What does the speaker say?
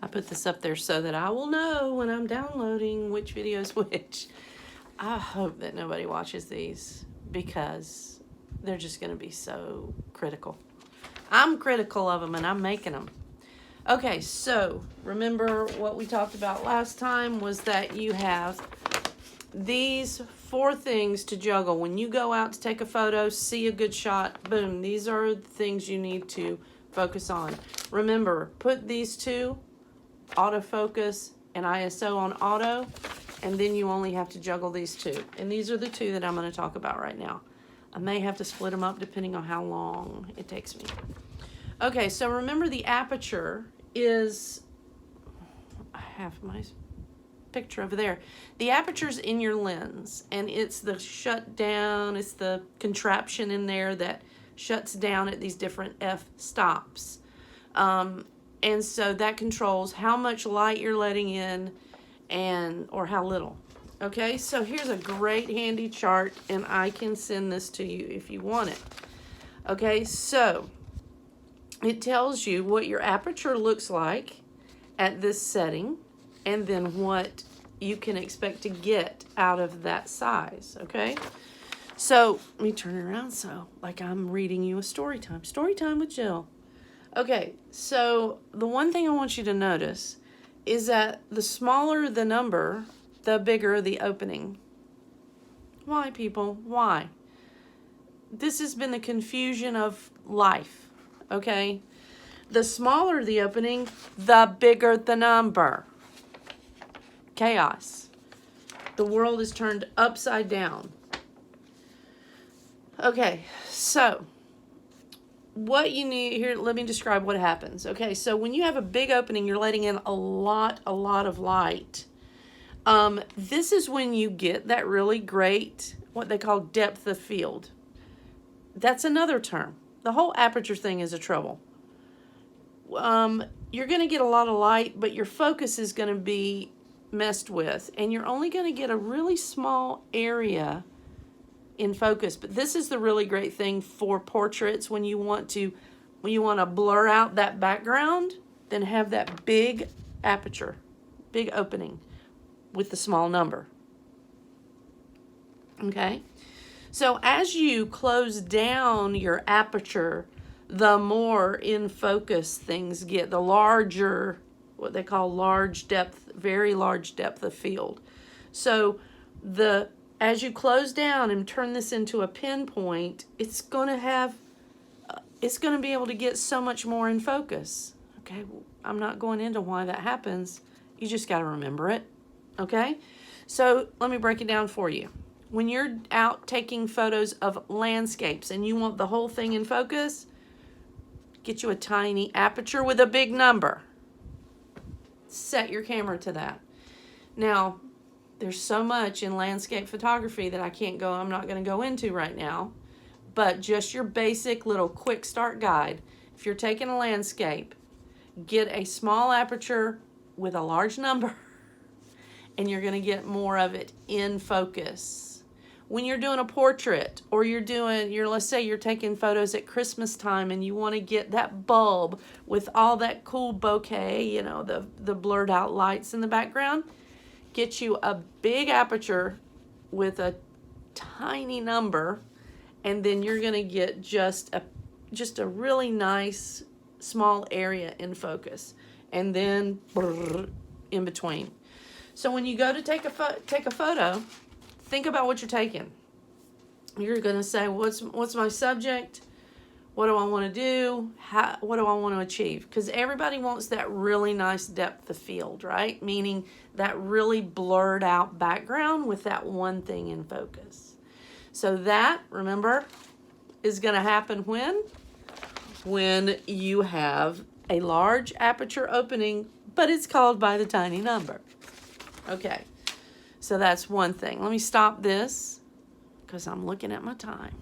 I put this up there so that I will know when I'm downloading which video is which. I hope that nobody watches these because they're just going to be so critical. I'm critical of them and I'm making them. Okay, so remember what we talked about last time was that you have these 4 things to juggle. When you go out to take a photo, see a good shot, boom, these are the things you need to focus on. Remember, put these 2, autofocus and ISO on auto, and then you only have to juggle these 2. And these are the 2 that I'm going to talk about right now. I may have to split them up depending on how long it takes me. Okay, so remember the aperture is, I have my picture over there. The aperture's in your lens, and it's the shut down, it's the contraption in there that shuts down at these different f-stops. And so that controls how much light you're letting in or how little. Okay, so here's a great handy chart, and I can send this to you if you want it. Okay, so it tells you what your aperture looks like at this setting, and then what you can expect to get out of that size, okay? So let me turn it around so like I'm reading you a story time. Story time with Jill. Okay, so the one thing I want you to notice is that the smaller the number, the bigger the opening. Why, people? Why? This has been the confusion of life, okay? The smaller the opening, the bigger the number. Chaos. The world is turned upside down. Okay, so what you need here, let me describe what happens. Okay, so when you have a big opening, you're letting in a lot of light. This is when you get that really great, what they call depth of field. That's another term. The whole aperture thing is a trouble. You're going to get a lot of light, but your focus is going to be messed with, and you're only going to get a really small area in focus. But this is the really great thing for portraits when you want to blur out that background, then have that big aperture, big opening with the small number. Okay? So as you close down your aperture, the more in focus things get, the larger, what they call large depth, very large depth of field. So as you close down and turn this into a pinpoint, it's going to be able to get so much more in focus. Okay, I'm not going into why that happens. You just got to remember it. Okay, so let me break it down for you. When you're out taking photos of landscapes and you want the whole thing in focus, get you a tiny aperture with a big number. Set your camera to that. Now, there's so much in landscape photography that I'm not going to go into right now, but just your basic little quick start guide. If you're taking a landscape, get a small aperture with a large number, and you're going to get more of it in focus. When you're doing a portrait, or let's say you're taking photos at Christmas time and you want to get that bulb with all that cool bokeh, the blurred out lights in the background, get you a big aperture with a tiny number, and then you're going to get just a really nice small area in focus, and then in between. So when you go to take a photo, think about what you're taking. You're going to say, what's my subject? What do I want to do? What do I want to achieve? Because everybody wants that really nice depth of field, right? Meaning that really blurred out background with that one thing in focus. So that, remember, is going to happen when you have a large aperture opening, but it's called by the tiny number. Okay, so that's one thing. Let me stop this because I'm looking at my time.